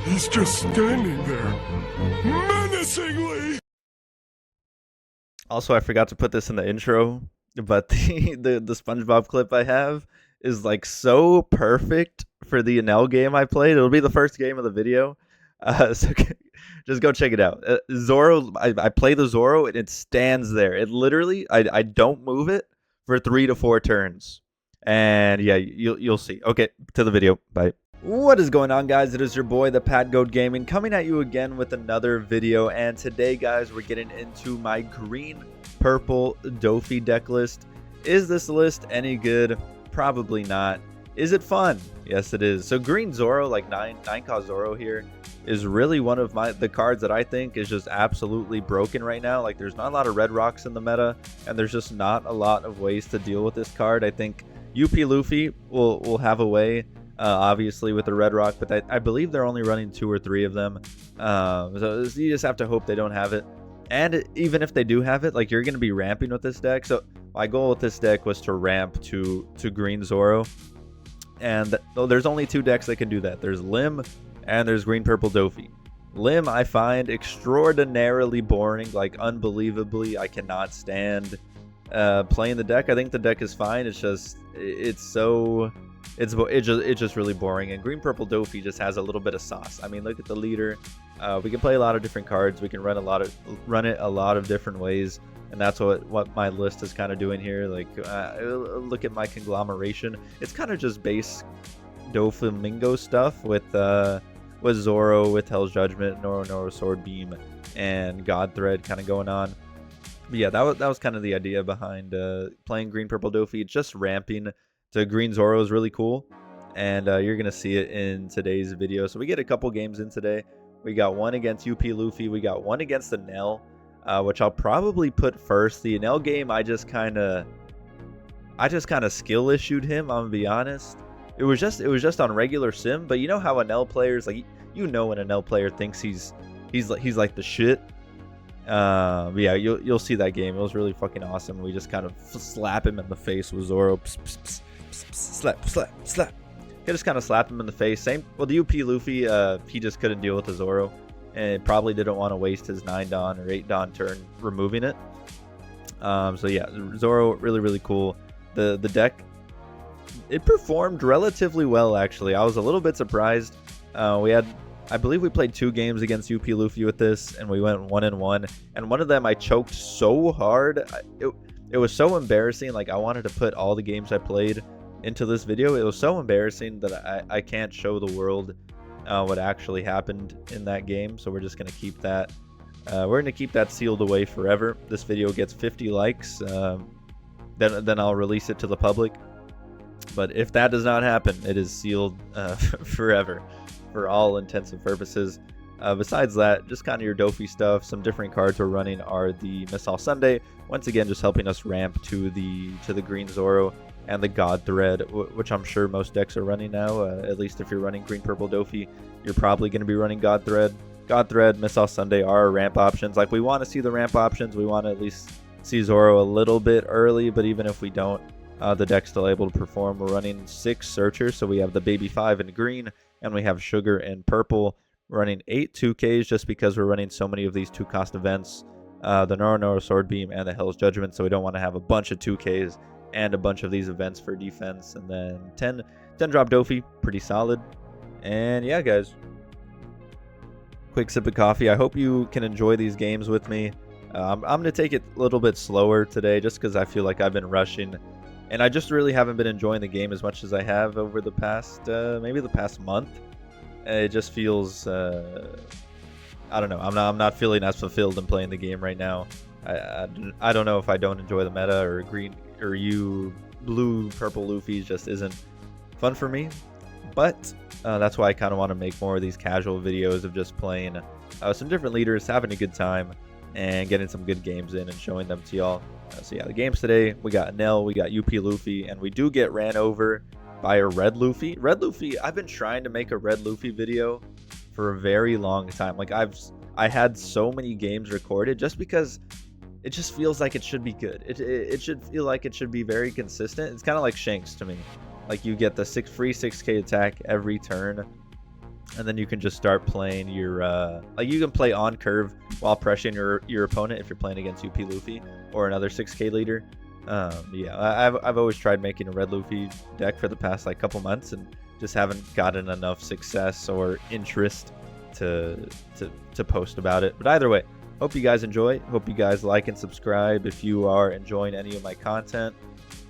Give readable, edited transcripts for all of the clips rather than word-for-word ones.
He's just standing there, menacingly. Also, I forgot to put this in the intro, but the SpongeBob clip I have is like so perfect for the ENEL game I played. It'll be the first game of the video, so just go check it out. Zoro, I play the Zoro and it stands there. It literally, I don't move it for 3 to 4 turns, and yeah, you'll see. Okay, to the video. Bye. What is going on, guys? It is your boy, the Pat Goat Gaming, coming at you again with another video. And today, guys, we're getting into my green purple Doffy deck list. Is this list any good? Probably not. Is it fun? Yes, it is. So green Zoro, like 9 cost Zoro here, is really one of the cards that I think is just absolutely broken right now. Like, there's not a lot of red rocks in the meta, and there's just not a lot of ways to deal with this card. I think Luffy will have a way. Obviously with the red rock, but I believe they're only running 2 or 3 of them, so you just have to hope they don't have it. And even if they do have it, like, you're going to be ramping with this deck. So my goal with this deck was to ramp to green Zoro, and there's only 2 decks that can do that. There's Lim and there's green purple Doffy. Lim I find extraordinarily boring, like unbelievably. I cannot stand playing the deck. I think the deck is fine, it's just it's just really boring. And green purple Doffy just has a little bit of sauce. I mean, look at the leader. We can play a lot of different cards. We can run it a lot of different ways, and that's what my list is kind of doing here. Like, look at my conglomeration. It's kind of just base Doflamingo stuff with Zoro, with Hell's Judgment, Noro Sword Beam, and God Thread kind of going on. But yeah, that was kind of the idea behind playing green purple Doffy. Just ramping to green Zoro is really cool, and you're gonna see it in today's video. So we get a couple games in today. We got one against Luffy, we got one against ENEL, which I'll probably put first. The ENEL game, I just kind of skill issued him, I'm gonna be honest. It was just on regular sim, but you know how ENEL players, like, you know when an ENEL player thinks he's like the shit. But yeah, you'll see that game. It was really fucking awesome. We just kind of slap him in the face with Zoro. Pss, pss, pss. Slap. He just kind of slapped him in the face. Same with Luffy. He just couldn't deal with the Zoro, and probably didn't want to waste his 9-Don or 8-Don turn removing it. So yeah, Zoro, really cool. The deck, it performed relatively well, actually. I was a little bit surprised. I believe we played 2 games against Luffy with this, and we went 1-1. And one of them I choked so hard. It was so embarrassing. Like, I wanted to put all the games I played into this video. It was so embarrassing that I can't show the world what actually happened in that game. So we're just going to keep that. We're going to keep that sealed away forever. This video gets 50 likes. Then I'll release it to the public. But if that does not happen, it is sealed forever for all intents and purposes. Besides that, just kind of your Doffy stuff. Some different cards we're running are the Miss All Sunday. Once again, just helping us ramp to the green Zoro and the God Thread, which I'm sure most decks are running now. At least if you're running green purple Doffy, you're probably going to be running God Thread. God Thread, Miss All Sunday are our ramp options. Like, we want to see the ramp options. We want to at least see Zoro a little bit early, but even if we don't, the deck's still able to perform. We're running 6 searchers, so we have the Baby 5 in green, and we have Sugar in purple. We're running 8 2Ks just because we're running so many of these 2-cost events, the Noro Sword Beam and the Hell's Judgment, so we don't want to have a bunch of 2Ks and a bunch of these events for defense. And then 10 drop Doffy, pretty solid. And yeah, guys, quick sip of coffee. I hope you can enjoy these games with me. I'm going to take it a little bit slower today just because I feel like I've been rushing, and I just really haven't been enjoying the game as much as I have over the past, maybe the past month. It just feels, I don't know. I'm not feeling as fulfilled in playing the game right now. I don't know if I don't enjoy the meta, or green or blue purple Luffy just isn't fun for me. But that's why I kind of want to make more of these casual videos of just playing some different leaders, having a good time, and getting some good games in and showing them to y'all. So yeah, the games today, we got ENEL, we got Luffy, and we do get ran over by a red Luffy. Red Luffy, I've been trying to make a red Luffy video for a very long time. Like, I had so many games recorded just because it just feels like it should be good. It should feel like it should be very consistent. It's kind of like Shanks to me. Like, you get the free 6k attack every turn. and then you can just start playing your like you can play on curve while pressuring your opponent if you're playing against UP Luffy or another 6k leader. Yeah, I've always tried making a red Luffy deck for the past like couple months and just haven't gotten enough success or interest to post about it. But either way, hope you guys enjoy. Hope you guys like and subscribe if you are enjoying any of my content.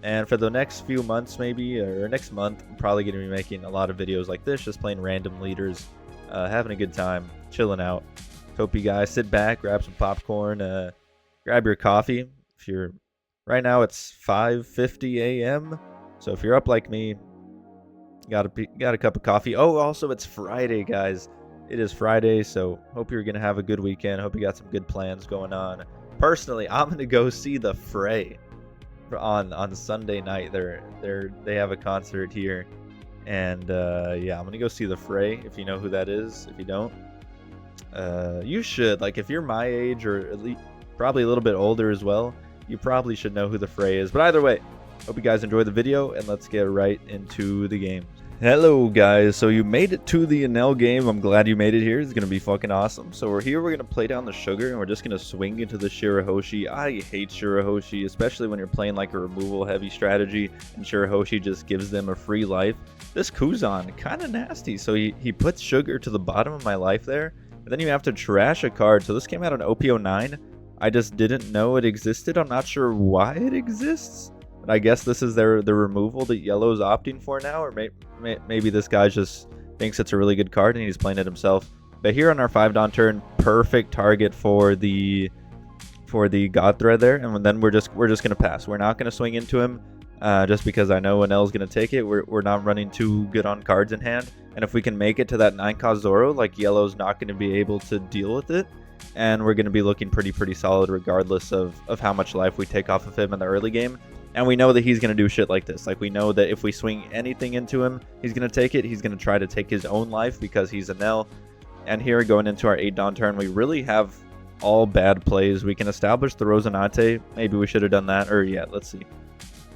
And for the next few months, maybe, or next month, I'm probably going to be making a lot of videos like this, just playing random leaders, having a good time, chilling out. Hope you guys sit back, grab some popcorn, grab your coffee. If you're right now, it's 5:50 a.m. So if you're up like me, got a cup of coffee. Oh, also it's Friday, guys. It is Friday, so hope you're gonna have a good weekend. Hope you got some good plans going on. Personally, I'm gonna go see the Fray on Sunday night. They have a concert here, and yeah, I'm gonna go see the Fray. If you know who that is, if you don't, you should. Like, if you're my age or at least probably a little bit older as well, you probably should know who the Fray is. But either way, hope you guys enjoyed the video, and let's get right into the game. Hello guys, so you made it to the ENEL game. I'm glad you made it here. It's gonna be fucking awesome. So we're here, we're gonna play down the sugar, and we're just gonna swing into the Shirahoshi. I hate Shirahoshi, especially when you're playing like a removal heavy strategy and Shirahoshi just gives them a free life. This Kuzan, kind of nasty. So he puts sugar to the bottom of my life there, and then you have to trash a card. So this came out on OP09. I just didn't know it existed. I'm not sure why it exists. I guess this is the removal that yellow's opting for now, or maybe this guy just thinks it's a really good card and he's playing it himself. But here on our 5-Don turn, perfect target for the God Thread there, and then we're just gonna pass. We're not gonna swing into him just because I know ENEL's gonna take it. We're not running too good on cards in hand, and if we can make it to that 9-cost Zoro, like yellow's not gonna be able to deal with it, and we're gonna be looking pretty solid regardless of how much life we take off of him in the early game. And we know that he's going to do shit like this. Like, we know that if we swing anything into him, he's going to take it. He's going to try to take his own life because he's ENEL. And here, going into our 8-Don turn, we really have all bad plays. We can establish the Rosinante. Maybe we should have done that. Or, yeah, let's see.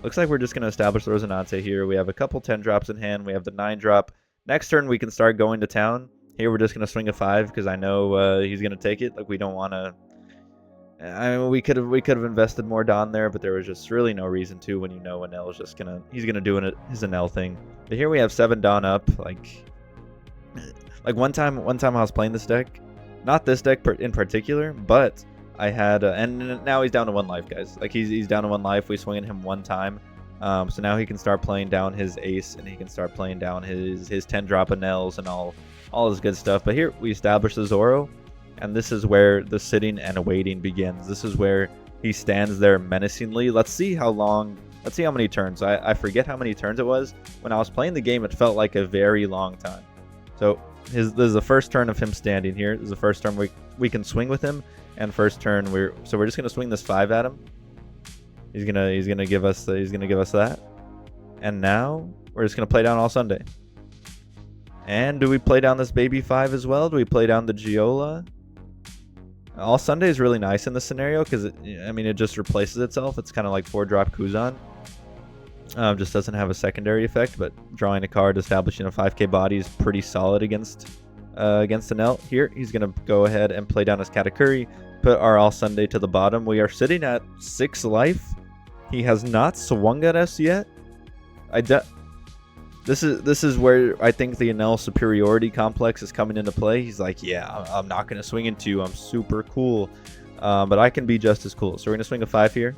Looks like we're just going to establish the Rosinante here. We have a couple 10 drops in hand. We have the 9 drop. Next turn, we can start going to town. Here, we're just going to swing a 5 because I know he's going to take it. Like, we don't want to... I mean, we could have invested more Don there, but there was just really no reason to when you know ENEL is just he's gonna do his ENEL thing. But here we have 7 Don up. Like one time I was playing this deck, not this deck in particular, but I had and now he's down to 1 life, guys. Like he's down to 1 life. We swing at him 1 time, so now he can start playing down his ace and he can start playing down his 10 drop ENELs and all his good stuff. But here we establish the Zoro. And this is where the sitting and waiting begins. This is where he stands there menacingly. Let's see how many turns. I forget how many turns it was. When I was playing the game, it felt like a very long time. So this is the first turn of him standing here. This is the first turn we can swing with him. And first turn we're just gonna swing this 5 at him. He's gonna give us that. And now we're just gonna play down All Sunday. And do we play down this baby 5 as well? Do we play down the Giola? All Sunday is really nice in this scenario because it just replaces itself. It's kind of like 4-drop Kuzan. Just doesn't have a secondary effect, but drawing a card, establishing a 5k body is pretty solid against ENEL. Here, he's gonna go ahead and play down his Katakuri, put our All Sunday to the bottom. We are sitting at 6 life. He has not swung at us yet. This is where I think the ENEL superiority complex is coming into play. He's like, yeah, I'm not going to swing into you. I'm super cool. But I can be just as cool. So we're going to swing a 5 here.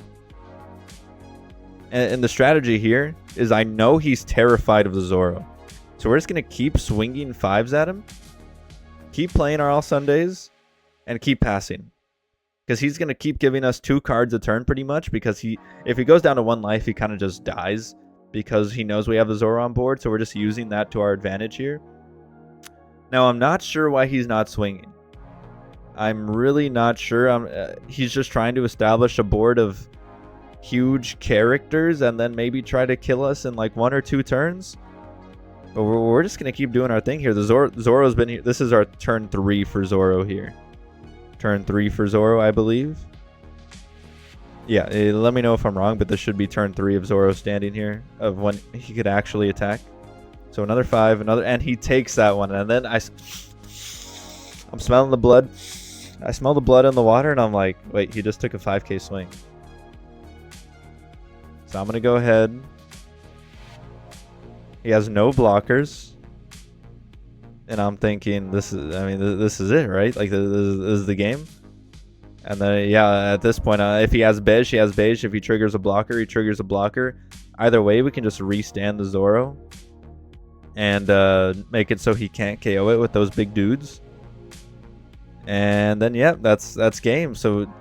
And the strategy here is I know he's terrified of the Zoro. So we're just going to keep swinging 5s at him. Keep playing our All Sundays. And keep passing. Because he's going to keep giving us 2 cards a turn pretty much. Because if he goes down to 1 life, he kind of just dies. Because he knows we have the Zoro on board, so we're just using that to our advantage here. Now, I'm not sure why he's not swinging. I'm really not sure. He's just trying to establish a board of huge characters and then maybe try to kill us in like 1 or 2 turns. But we're just going to keep doing our thing here. The Zoro's been here. This is our turn 3 for Zoro here. Turn 3 for Zoro, I believe. Yeah, let me know if I'm wrong, but this should be turn 3 of Zoro standing here, of when he could actually attack. So another 5, and he takes that one. And then I'm smelling the blood. I smell the blood in the water, and I'm like, wait, he just took a 5k swing. So I'm going to go ahead. He has no blockers. And I'm thinking, this is it, right? Like, this is the game. And then, yeah, at this point, if he has beige, he has beige. If he triggers a blocker, he triggers a blocker. Either way, we can just restand the Zoro and make it so he can't KO it with those big dudes. And then, yeah, that's game. So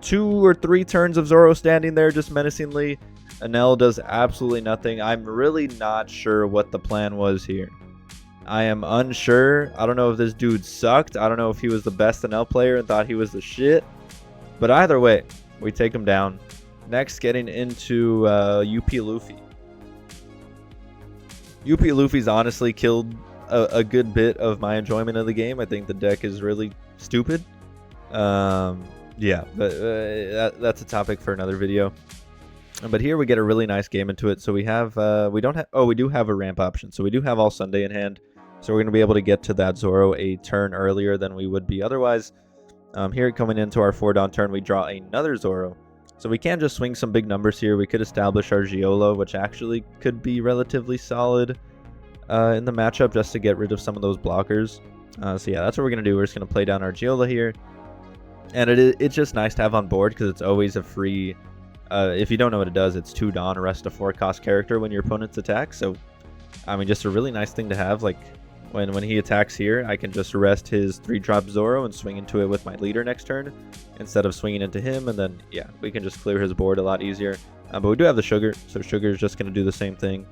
2 or 3 turns of Zoro standing there just menacingly. ENEL does absolutely nothing. I'm really not sure what the plan was here. I am unsure. I don't know if this dude sucked. I don't know if he was the best ENEL player and thought he was the shit. But either way, we take him down. Next, getting into UP Luffy. UP Luffy's honestly killed a good bit of my enjoyment of the game. I think the deck is really stupid. Yeah, but that's a topic for another video. But here we get a really nice game into it. So we have, we do have a ramp option. So we do have all Sunday in hand. So we're going to be able to get to that Zoro a turn earlier than we would be otherwise. Here coming into our 4-dawn turn, we draw another Zoro. So we can just swing some big numbers here. We could establish our Giolo, which actually could be relatively solid in the matchup just to get rid of some of those blockers. So yeah, that's what we're going to do. We're just going to play down our Giolo here. And it's just nice to have on board because it's always a free... if you don't know what it does, it's 2 Dawn, rest a 4-cost character when your opponent's attack. So, I mean, just a really nice thing to have. Like, when he attacks here, I can just rest his 3-drop Zoro and swing into it with my leader next turn instead of swinging into him. And then, yeah, we can just clear his board a lot easier. But we do have the Sugar, so Sugar is just going to do the same thing.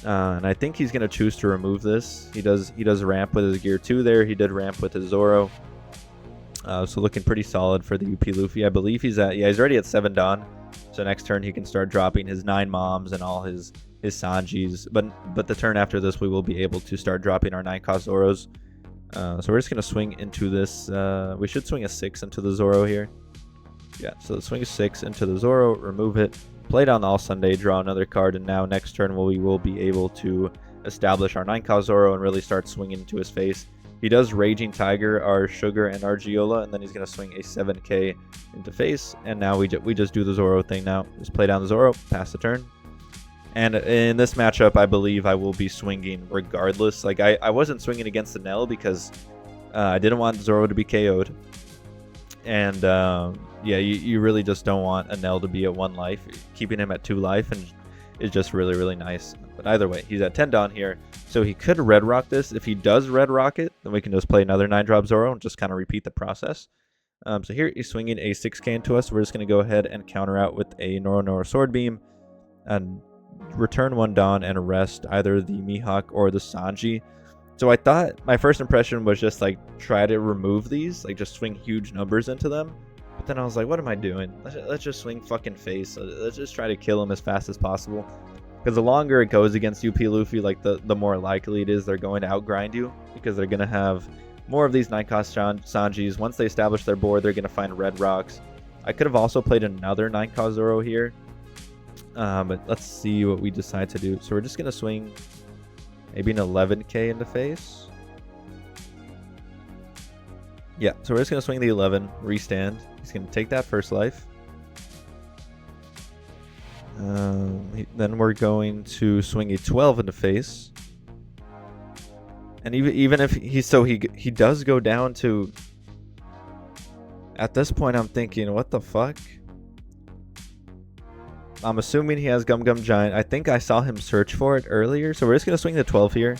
And I think he's going to choose to remove this. He does ramp with his Gear 2 there. He did ramp with his Zoro. So looking pretty solid for the UP Luffy. I believe he's already at 7 Dawn. So next turn he can start dropping his 9 Moms and all his Sanjis. But the turn after this we will be able to start dropping our 9-cost Zoros. So we're just going to swing into this. We should swing a 6 into the Zoro here. Yeah, so let's swing a 6 into the Zoro, remove it, play down the All Sunday, draw another card, and now next turn we will be able to establish our 9-cost Zoro and really start swinging into his face. He does Raging Tiger, our Sugar, and our Giola, and then he's going to swing a 7k into face. And now we just do the Zoro thing now. Just play down the Zoro, pass the turn. And in this matchup, I believe I will be swinging regardless. Like, I wasn't swinging against ENEL because I didn't want Zoro to be KO'd. And, yeah, you really just don't want ENEL to be at 1 life. Keeping him at 2 life and is just really, really nice. But either way, he's at 10 Dawn here. So he could Red Rock this. If he does Red Rock it, then we can just play another 9-drop Zoro and just kind of repeat the process. So here he's swinging a 6k into us. We're just going to go ahead and counter out with a Noro Sword Beam and return 1 Dawn and rest either the Mihawk or the Sanji. So I thought my first impression was just like try to remove these, like just swing huge numbers into them. But then I was like, what am I doing? Let's just swing fucking face. Let's just try to kill him as fast as possible. Because the longer it goes against UP Luffy, like the more likely it is they're going to outgrind you. Because they're going to have more of these 9-cost Sanjis. Once they establish their board, they're going to find red rocks. I could have also played another 9-cost Zoro here. But let's see what we decide to do. So we're just going to swing maybe an 11k into face. Yeah, so we're just going to swing the 11, restand. He's going to take that first life. Then we're going to swing a 12 into face. And even if he does go down to... At this point, I'm thinking, what the fuck? I'm assuming he has Gum Gum Giant. I think I saw him search for it earlier. So we're just going to swing the 12 here.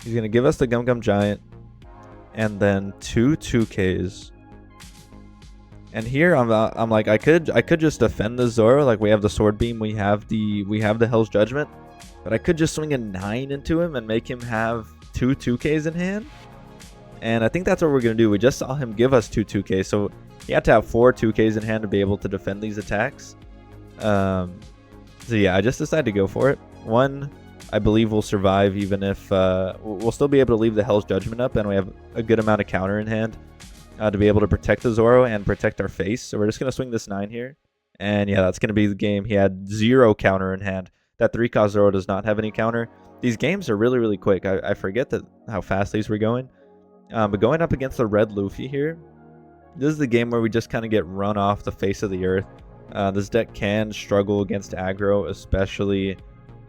He's going to give us the Gum Gum Giant. And then 2 2Ks. And here I'm like I could just defend the Zoro. Like we have the Sword Beam, we have the Hell's Judgment. But I could just swing a 9 into him and make him have 2 2Ks in hand. And I think that's what we're going to do. We just saw him give us 2 2Ks. So he had to have 4 2Ks in hand to be able to defend these attacks. So yeah, I just decided to go for it. 1, I believe we'll survive even if... we'll still be able to leave the Hell's Judgment up. And we have a good amount of counter in hand to be able to protect the Zoro and protect our face. So we're just going to swing this 9 here. And yeah, that's going to be the game. He had 0 counter in hand. That 3-cost Zoro does not have any counter. These games are really, really quick. I forget how fast these were going. But going up against the red Luffy here, this is the game where we just kind of get run off the face of the earth. This deck can struggle against aggro, especially.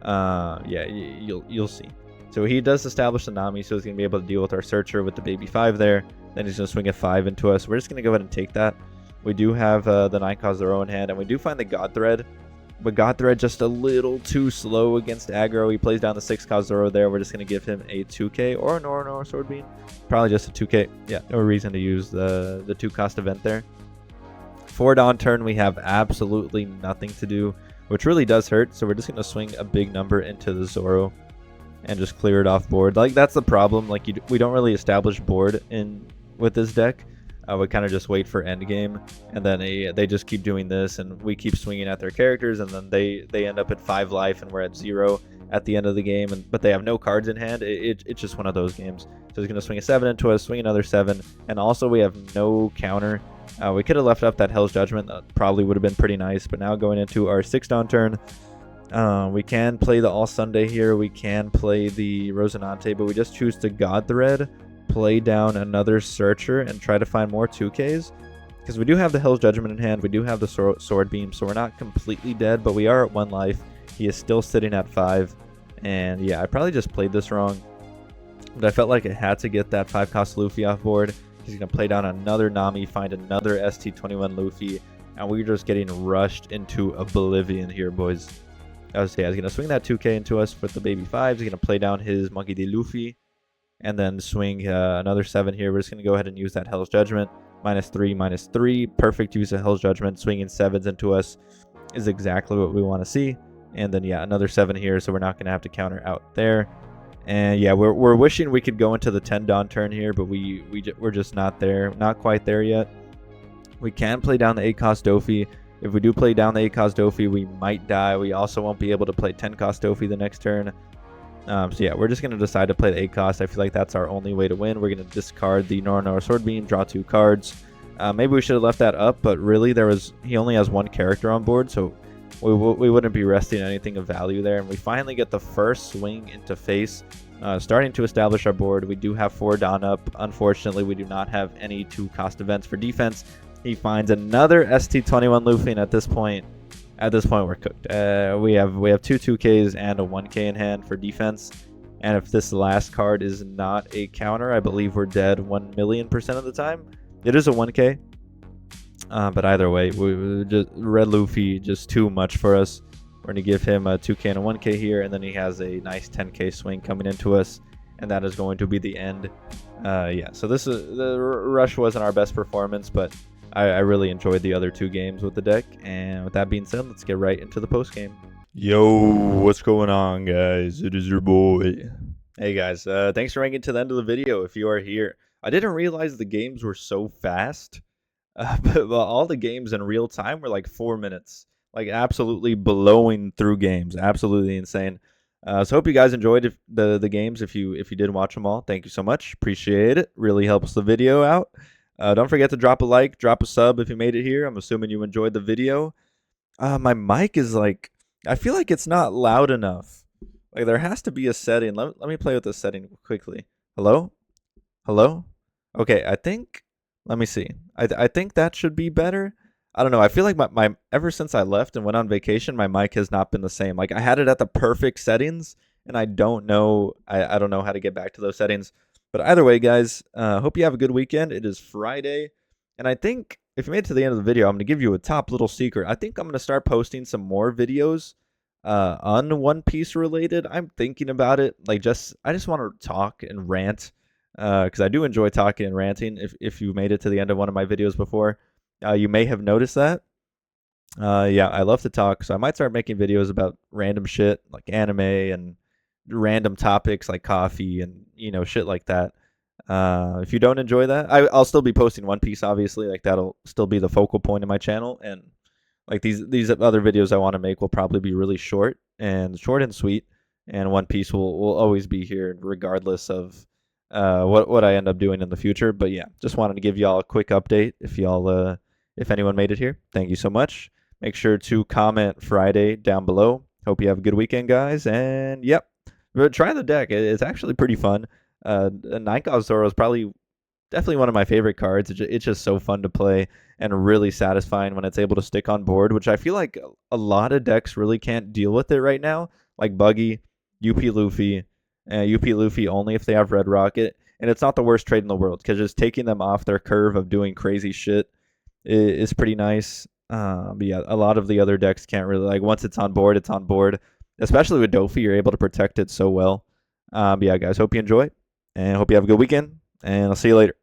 Yeah, you'll see. So he does establish the Nami, so he's going to be able to deal with our Searcher with the baby 5 there. Then he's going to swing a 5 into us. We're just going to go ahead and take that. We do have the 9-cost Zoro in hand, and we do find the God Thread. But God Thread just a little too slow against aggro. He plays down the 6-cost Zoro there. We're just going to give him a 2k or an Orono Sword Beam. Probably just a 2k. Yeah, no reason to use the 2-cost event there. For Dawn turn, we have absolutely nothing to do, which really does hurt. So we're just going to swing a big number into the Zoro and just clear it off board. Like, that's the problem. Like, we don't really establish board with this deck. We kind of just wait for endgame, and then they just keep doing this, and we keep swinging at their characters, and then they end up at 5 life, and we're at 0 at the end of the game, but they have no cards in hand. It's just one of those games. So he's going to swing a 7 into us, swing another 7, and also we have no counter. We could have left up that Hell's Judgment. That probably would have been pretty nice, but now going into our 6-Dawn turn, we can play the All Sunday here. We can play the Rosinante, but we just choose to God Thread, play down another Searcher, and try to find more 2Ks. Because we do have the Hell's Judgment in hand. We do have the Sword Beam, so we're not completely dead, but we are at 1 life. He is still sitting at 5. And yeah, I probably just played this wrong. But I felt like I had to get that 5-cost Luffy off board. He's going to play down another Nami, find another ST21 Luffy, and we're just getting rushed into oblivion here, boys. He's going to swing that 2k into us with the baby 5s. He's going to play down his Monkey D. Luffy, and then swing another 7 here. We're just going to go ahead and use that Hell's Judgment. -3, -3. Perfect use of Hell's Judgment. Swinging 7s into us is exactly what we want to see. And then, yeah, another 7 here, so we're not going to have to counter out there. And yeah, we're wishing we could go into the 10-Dawn turn here, but we're just not there. Not quite there yet. We can play down the 8-cost Doffy. If we do play down the 8-cost Doffy, we might die. We also won't be able to play 10-cost Doffy the next turn. So yeah, we're just going to decide to play the 8-cost. I feel like that's our only way to win. We're going to discard the Nora Sword Beam, draw 2 cards. Maybe we should have left that up, but really he only has 1 character on board, so we wouldn't be resting anything of value there. And we finally get the first swing into face, starting to establish our board. We do have 4 Dawn up. Unfortunately, we do not have any 2-cost events for defense. He finds another ST21 Luffy, and at this point we're cooked. We have 2 2Ks and a 1K in hand for defense, and if this last card is not a counter, I believe we're dead 1,000,000% of the time. It is a 1K, but either way, red Luffy just too much for us. We're going to give him a 2K and a 1K here, and then he has a nice 10K swing coming into us, and that is going to be the end. Yeah, so the rush wasn't our best performance, but I really enjoyed the other 2 games with the deck. And with that being said, let's get right into the post game. Yo, what's going on, guys? It is your boy. Hey guys, thanks for making it to the end of the video if you are here. I didn't realize the games were so fast, but all the games in real time were like 4 minutes. Like absolutely blowing through games. Absolutely insane. So hope you guys enjoyed the games. If you did watch them all, thank you so much. Appreciate it. Really helps the video out. Don't forget to drop a like, drop a sub if you made it here. I'm assuming you enjoyed the video. My mic is like, I feel like it's not loud enough. Like there has to be a setting. Let me play with this setting quickly. Hello? Hello? Okay, let me see. I think that should be better. I don't know. I feel like my ever since I left and went on vacation, my mic has not been the same. Like I had it at the perfect settings, and I don't know. I don't know how to get back to those settings. But either way, guys, hope you have a good weekend. It is Friday, and I think if you made it to the end of the video, I'm going to give you a top little secret. I think I'm going to start posting some more videos on One Piece related. I'm thinking about it. Like I just want to talk and rant because I do enjoy talking and ranting. If you made it to the end of one of my videos before, you may have noticed that. Yeah, I love to talk, so I might start making videos about random shit like anime and random topics like coffee and shit like that. If you don't enjoy that, I'll still be posting One Piece, obviously. Like that'll still be the focal point of my channel, and like these other videos I want to make will probably be really short and sweet, and One Piece will always be here regardless of what I end up doing in the future. But yeah, just wanted to give y'all a quick update. If anyone made it here, thank you so much. Make sure to comment Friday down below Hope you have a good weekend, guys. And yep, but try the deck. It's actually pretty fun. Nightingale's Zoro is probably definitely one of my favorite cards. It's just so fun to play and really satisfying when it's able to stick on board, which I feel like a lot of decks really can't deal with it right now, like Buggy, UP Luffy, UP Luffy only if they have Red Rocket. And it's not the worst trade in the world because just taking them off their curve of doing crazy shit is pretty nice. But yeah, a lot of the other decks can't really, like, once it's on board, it's on board. Especially with Doffy, you're able to protect it so well. But yeah, guys, hope you enjoy and hope you have a good weekend. And I'll see you later.